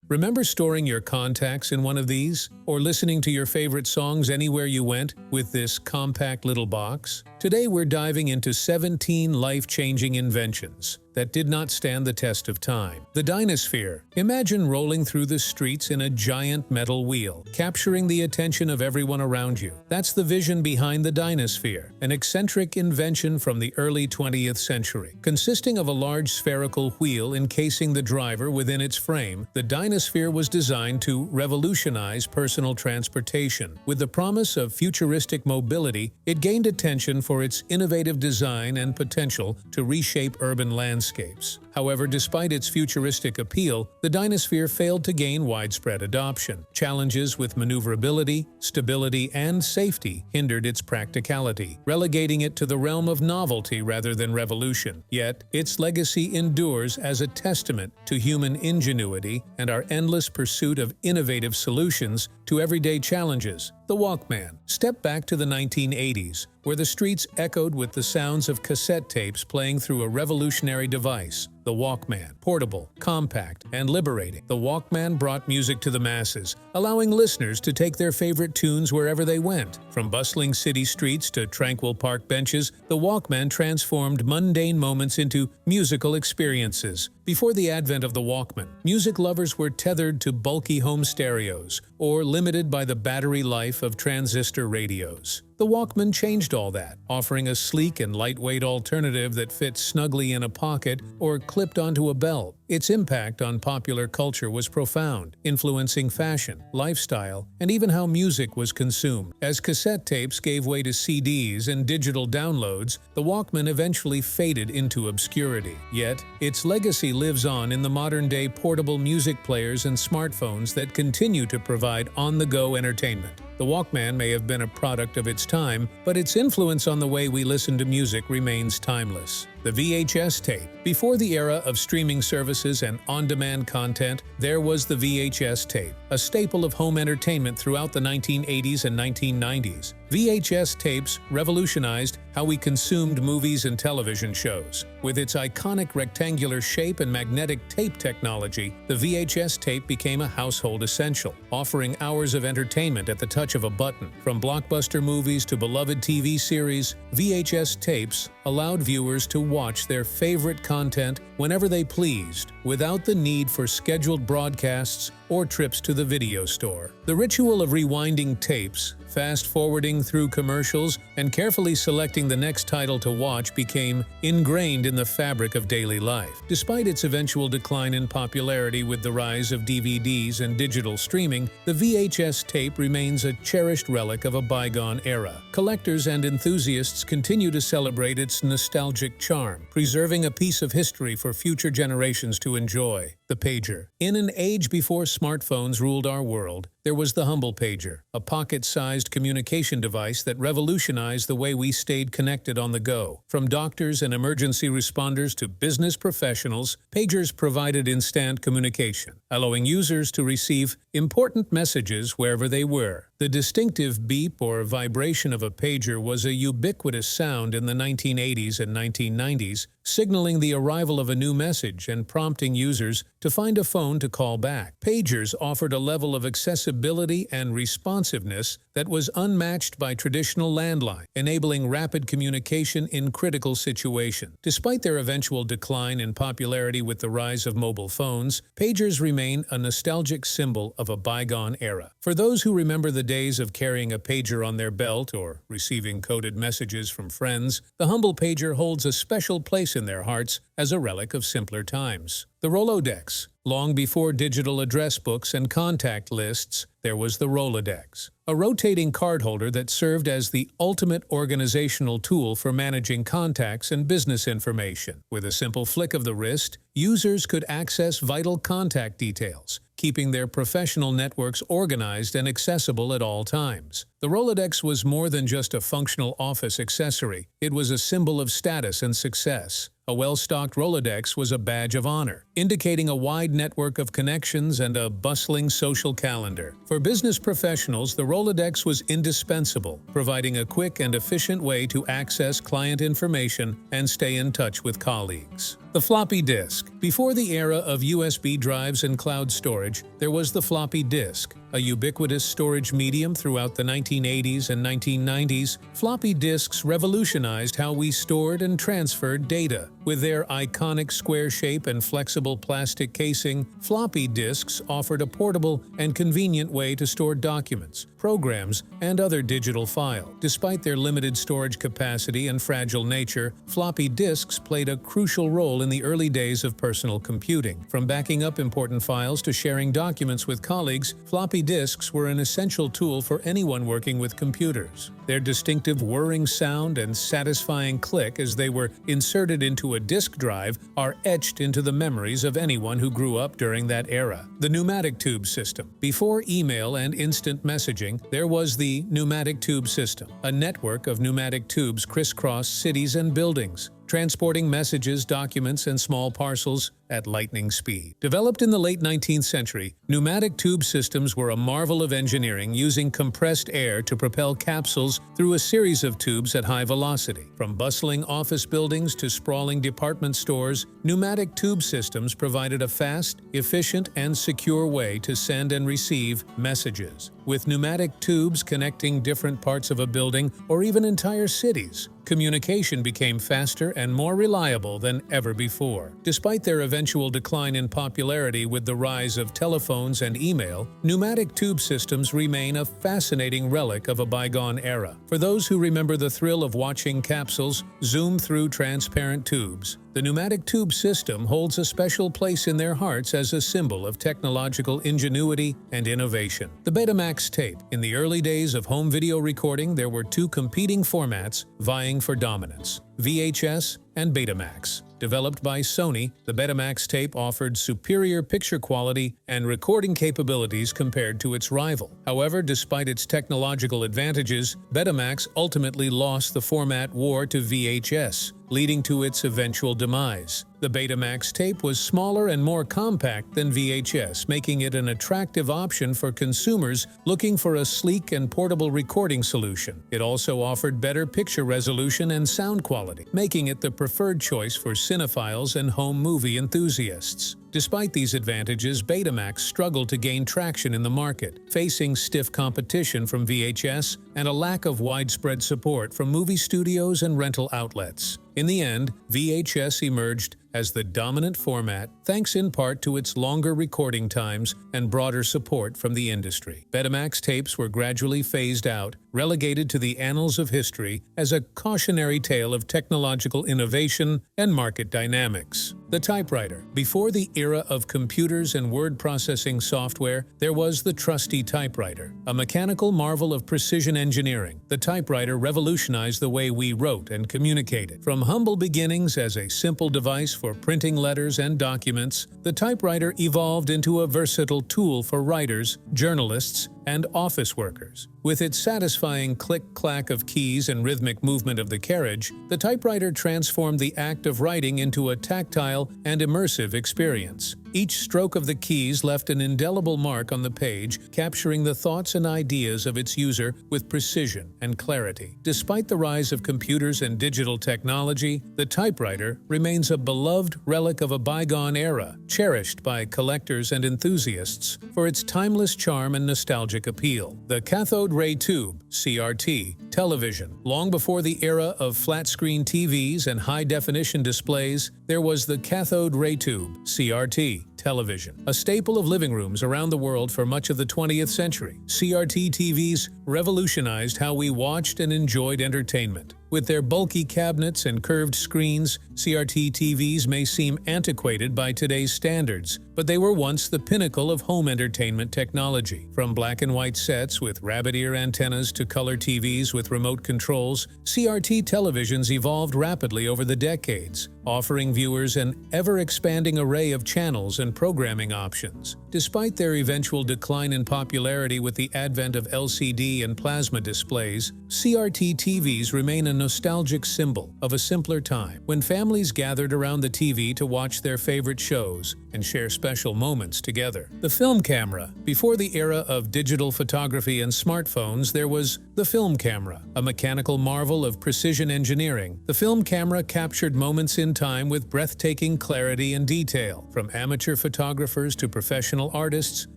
Remember storing your contacts in one of these? Or listening to your favorite songs anywhere you went with this compact little box? Today we're diving into 17 life-changing inventions that did not stand the test of time. The Dynasphere. Imagine rolling through the streets in a giant metal wheel, capturing the attention of everyone around you. That's the vision behind the Dynasphere, an eccentric invention from the early 20th century. Consisting of a large spherical wheel encasing the driver within its frame, the Dynasphere was designed to revolutionize personal transportation. With the promise of futuristic mobility, it gained attention for its innovative design and potential to reshape urban landscapes. However, despite its futuristic appeal, the Dynasphere failed to gain widespread adoption. Challenges with maneuverability, stability, and safety hindered its practicality, relegating it to the realm of novelty rather than revolution. Yet, its legacy endures as a testament to human ingenuity and our endless pursuit of innovative solutions to everyday challenges. The Walkman. Step back to the 1980s, where the streets echoed with the sounds of cassette tapes playing through a revolutionary device. The Walkman. Portable, compact, and liberating. The Walkman brought music to the masses, allowing listeners to take their favorite tunes wherever they went. From bustling city streets to tranquil park benches, the Walkman transformed mundane moments into musical experiences. Before the advent of the Walkman, music lovers were tethered to bulky home stereos or limited by the battery life of transistor radios. The Walkman changed all that, offering a sleek and lightweight alternative that fits snugly in a pocket or clipped onto a belt. Its impact on popular culture was profound, influencing fashion, lifestyle, and even how music was consumed. As cassette tapes gave way to CDs and digital downloads, the Walkman eventually faded into obscurity. Yet, its legacy lives on in the modern-day portable music players and smartphones that continue to provide on-the-go entertainment. The Walkman may have been a product of its time, but its influence on the way we listen to music remains timeless. The VHS Tape. Before the era of streaming services and on-demand content, there was the VHS Tape, a staple of home entertainment throughout the 1980s and 1990s. VHS tapes revolutionized how we consumed movies and television shows. With its iconic rectangular shape and magnetic tape technology, the VHS tape became a household essential, offering hours of entertainment at the touch of a button. From blockbuster movies to beloved TV series, VHS tapes allowed viewers to watch their favorite content whenever they pleased, without the need for scheduled broadcasts or trips to the video store. The ritual of rewinding tapes, fast-forwarding through commercials, and carefully selecting the next title to watch became ingrained in the fabric of daily life. Despite its eventual decline in popularity with the rise of DVDs and digital streaming, the VHS tape remains a cherished relic of a bygone era. Collectors and enthusiasts continue to celebrate its nostalgic charm, preserving a piece of history for future generations to enjoy. The pager. In an age before smartphones ruled our world, there was the humble pager, a pocket-sized communication device that revolutionized the way we stayed connected on the go. From doctors and emergency responders to business professionals, pagers provided instant communication, allowing users to receive important messages wherever they were. The distinctive beep or vibration of a pager was a ubiquitous sound in the 1980s and 1990s, signaling the arrival of a new message and prompting users to find a phone to call back. Pagers offered a level of accessibility and responsiveness that was unmatched by traditional landline, enabling rapid communication in critical situations. Despite their eventual decline in popularity with the rise of mobile phones, pagers remain a nostalgic symbol of a bygone era. For those who remember the days of carrying a pager on their belt or receiving coded messages from friends, the humble pager holds a special place in their hearts as a relic of simpler times. The Rolodex. Long before digital address books and contact lists, there was the Rolodex, a rotating card holder that served as the ultimate organizational tool for managing contacts and business information. With a simple flick of the wrist, users could access vital contact details, keeping their professional networks organized and accessible at all times. The Rolodex was more than just a functional office accessory. It was a symbol of status and success. A well-stocked Rolodex was a badge of honor, indicating a wide network of connections and a bustling social calendar. For business professionals, the Rolodex was indispensable, providing a quick and efficient way to access client information and stay in touch with colleagues. The floppy disk. Before the era of USB drives and cloud storage, there was the floppy disk, a ubiquitous storage medium throughout the 1980s and 1990s. Floppy disks revolutionized how we stored and transferred data. With their iconic square shape and flexible plastic casing, floppy disks offered a portable and convenient way to store documents, programs, and other digital files. Despite their limited storage capacity and fragile nature, floppy disks played a crucial role in the early days of personal computing. From backing up important files to sharing documents with colleagues, floppy disks were an essential tool for anyone working with computers. Their distinctive whirring sound and satisfying click as they were inserted into a disk drive are etched into the memories of anyone who grew up during that era. The pneumatic tube system. Before email and instant messaging, there was the pneumatic tube system, a network of pneumatic tubes crisscrossed cities and buildings, transporting messages, documents, and small parcels at lightning speed. Developed in the late 19th century, pneumatic tube systems were a marvel of engineering, using compressed air to propel capsules through a series of tubes at high velocity. From bustling office buildings to sprawling department stores, pneumatic tube systems provided a fast, efficient, and secure way to send and receive messages. With pneumatic tubes connecting different parts of a building or even entire cities, communication became faster and more reliable than ever before. Despite their eventual decline in popularity with the rise of telephones and email, pneumatic tube systems remain a fascinating relic of a bygone era. For those who remember the thrill of watching capsules zoom through transparent tubes, the pneumatic tube system holds a special place in their hearts as a symbol of technological ingenuity and innovation. The Betamax tape. In the early days of home video recording, there were two competing formats vying for dominance: VHS and Betamax. Developed by Sony, the Betamax tape offered superior picture quality and recording capabilities compared to its rival. However, despite its technological advantages, Betamax ultimately lost the format war to VHS, leading to its eventual demise. The Betamax tape was smaller and more compact than VHS, making it an attractive option for consumers looking for a sleek and portable recording solution. It also offered better picture resolution and sound quality, making it the preferred choice for cinephiles and home movie enthusiasts. Despite these advantages, Betamax struggled to gain traction in the market, facing stiff competition from VHS and a lack of widespread support from movie studios and rental outlets. In the end, VHS emerged as the dominant format, thanks in part to its longer recording times and broader support from the industry. Betamax tapes were gradually phased out, relegated to the annals of history as a cautionary tale of technological innovation and market dynamics. The typewriter. Before the era of computers and word processing software, there was the trusty typewriter, a mechanical marvel of precision engineering. The typewriter revolutionized the way we wrote and communicated. From humble beginnings as a simple device for printing letters and documents, the typewriter evolved into a versatile tool for writers, journalists, and office workers. With its satisfying click-clack of keys and rhythmic movement of the carriage, the typewriter transformed the act of writing into a tactile and immersive experience. Each stroke of the keys left an indelible mark on the page, capturing the thoughts and ideas of its user with precision and clarity. Despite the rise of computers and digital technology, the typewriter remains a beloved relic of a bygone era, cherished by collectors and enthusiasts for its timeless charm and nostalgic appeal. The Cathode Ray Tube (CRT) television. Long before the era of flat-screen TVs and high-definition displays, there was the Cathode Ray Tube (CRT) television, a staple of living rooms around the world for much of the 20th century. CRT TVs revolutionized how we watched and enjoyed entertainment. With their bulky cabinets and curved screens, CRT TVs may seem antiquated by today's standards, but they were once the pinnacle of home entertainment technology. From black and white sets with rabbit ear antennas to color TVs with remote controls, CRT televisions evolved rapidly over the decades, offering viewers an ever-expanding array of channels and programming options. Despite their eventual decline in popularity with the advent of LCD and plasma displays, CRT TVs remain a nostalgic symbol of a simpler time, when families gathered around the TV to watch their favorite shows and share special moments together. The film camera. Before the era of digital photography and smartphones, there was the film camera, a mechanical marvel of precision engineering. The film camera captured moments in time with breathtaking clarity and detail. From amateur photographers to professional artists,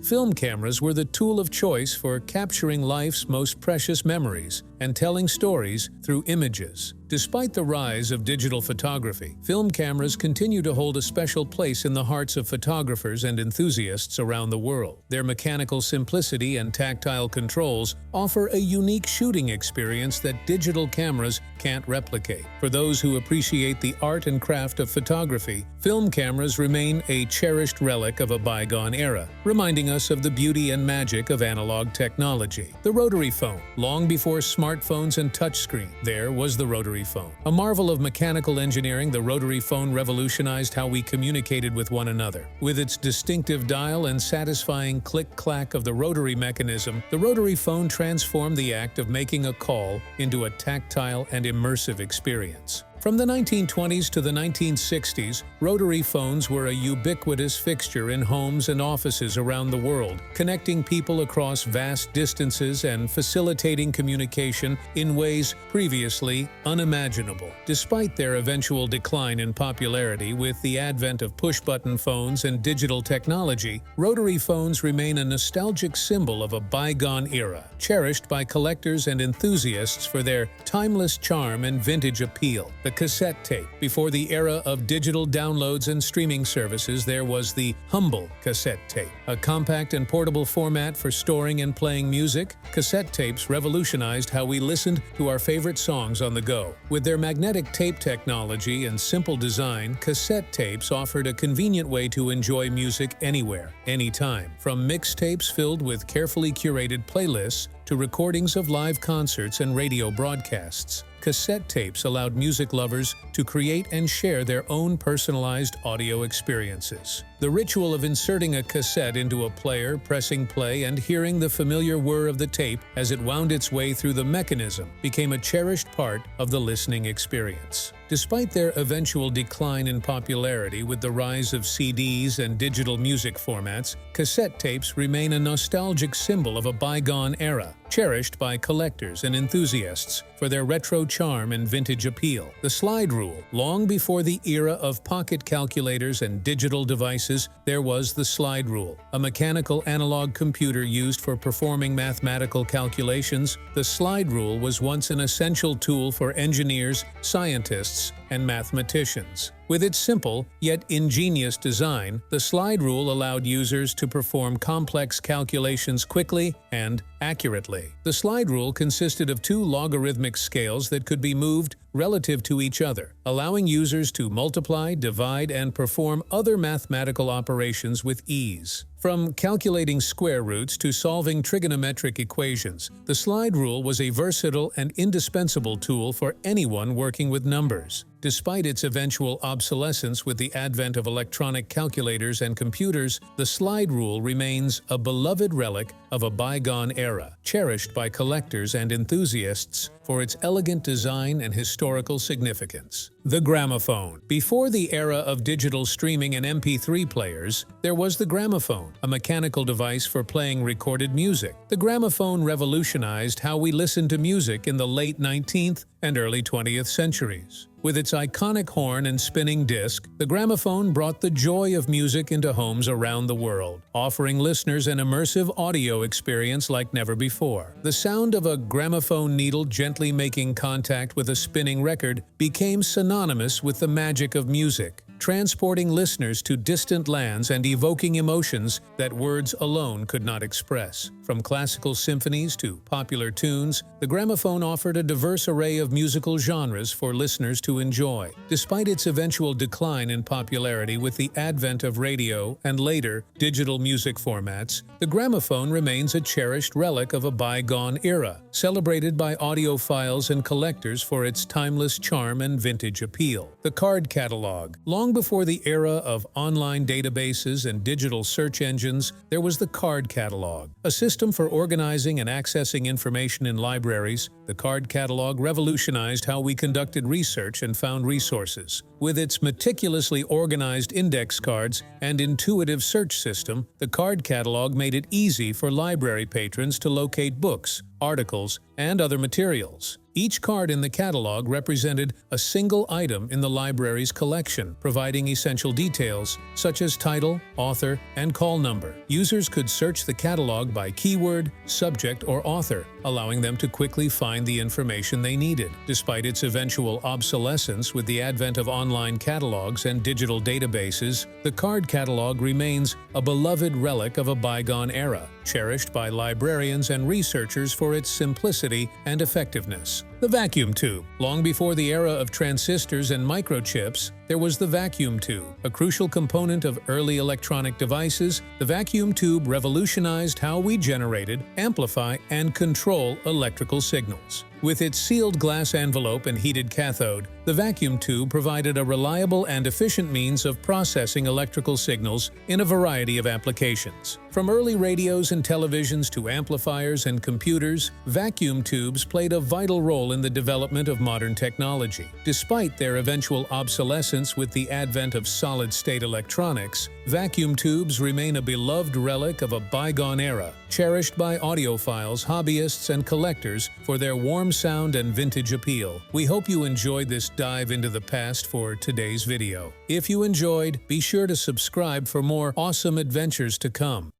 film cameras were the tool of choice for capturing life's most precious memories and telling stories through images. Despite the rise of digital photography, film cameras continue to hold a special place in the hearts of photographers and enthusiasts around the world. Their mechanical simplicity and tactile controls offer a unique shooting experience that digital cameras can't replicate. For those who appreciate the art and craft of photography, film cameras remain a cherished relic of a bygone era, reminding us of the beauty and magic of analog technology. The rotary phone. Long before smartphones and touchscreen, there was the rotary phone. A marvel of mechanical engineering, the rotary phone revolutionized how we communicated with one another. With its distinctive dial and satisfying click-clack of the rotary mechanism, the rotary phone transformed the act of making a call into a tactile and immersive experience. From the 1920s to the 1960s, rotary phones were a ubiquitous fixture in homes and offices around the world, connecting people across vast distances and facilitating communication in ways previously unimaginable. Despite their eventual decline in popularity with the advent of push-button phones and digital technology, rotary phones remain a nostalgic symbol of a bygone era, cherished by collectors and enthusiasts for their timeless charm and vintage appeal. The cassette tape. Before the era of digital downloads and streaming services, there was the humble cassette tape. A compact and portable format for storing and playing music, cassette tapes revolutionized how we listened to our favorite songs on the go. With their magnetic tape technology and simple design, cassette tapes offered a convenient way to enjoy music anywhere, anytime. From mixtapes filled with carefully curated playlists to recordings of live concerts and radio broadcasts, cassette tapes allowed music lovers to create and share their own personalized audio experiences. The ritual of inserting a cassette into a player, pressing play, and hearing the familiar whir of the tape as it wound its way through the mechanism became a cherished part of the listening experience. Despite their eventual decline in popularity with the rise of CDs and digital music formats, cassette tapes remain a nostalgic symbol of a bygone era, cherished by collectors and enthusiasts for their retro charm and vintage appeal. The slide rule. Long before the era of pocket calculators and digital devices, there was the slide rule, a mechanical analog computer used for performing mathematical calculations. The slide rule was once an essential tool for engineers, scientists, and mathematicians. With its simple, yet ingenious design, the slide rule allowed users to perform complex calculations quickly and accurately. The slide rule consisted of two logarithmic scales that could be moved relative to each other, allowing users to multiply, divide, and perform other mathematical operations with ease. From calculating square roots to solving trigonometric equations, the slide rule was a versatile and indispensable tool for anyone working with numbers. Despite its eventual obsolescence with the advent of electronic calculators and computers, the slide rule remains a beloved relic of a bygone era, cherished by collectors and enthusiasts for its elegant design and historical significance. The gramophone. Before the era of digital streaming and MP3 players, there was the gramophone, a mechanical device for playing recorded music. The gramophone revolutionized how we listened to music in the late 19th and early 20th centuries. With its iconic horn and spinning disc, the gramophone brought the joy of music into homes around the world, offering listeners an immersive audio experience like never before. The sound of a gramophone needle gently making contact with a spinning record became synonymous with the magic of music, transporting listeners to distant lands and evoking emotions that words alone could not express. From classical symphonies to popular tunes, the gramophone offered a diverse array of musical genres for listeners to enjoy. Despite its eventual decline in popularity with the advent of radio and later digital music formats, the gramophone remains a cherished relic of a bygone era, celebrated by audiophiles and collectors for its timeless charm and vintage appeal. The card catalog. Long Long before the era of online databases and digital search engines, there was the card catalog, a system for organizing and accessing information in libraries. The card catalog revolutionized how we conducted research and found resources. With its meticulously organized index cards and intuitive search system, the card catalog made it easy for library patrons to locate books, articles, and other materials. Each card in the catalog represented a single item in the library's collection, providing essential details such as title, author, and call number. Users could search the catalog by keyword, subject, or author, allowing them to quickly find the information they needed. Despite its eventual obsolescence with the advent of online catalogs and digital databases, the card catalog remains a beloved relic of a bygone era, cherished by librarians and researchers for its simplicity and effectiveness. The vacuum tube. Long before the era of transistors and microchips, there was the vacuum tube. A crucial component of early electronic devices, the vacuum tube revolutionized how we generated, amplify, and control electrical signals. With its sealed glass envelope and heated cathode, the vacuum tube provided a reliable and efficient means of processing electrical signals in a variety of applications. From early radios and televisions to amplifiers and computers, vacuum tubes played a vital role in the development of modern technology. Despite their eventual obsolescence with the advent of solid-state electronics, vacuum tubes remain a beloved relic of a bygone era, cherished by audiophiles, hobbyists, and collectors for their warm sound and vintage appeal. We hope you enjoyed this dive into the past for today's video. If you enjoyed, be sure to subscribe for more awesome adventures to come.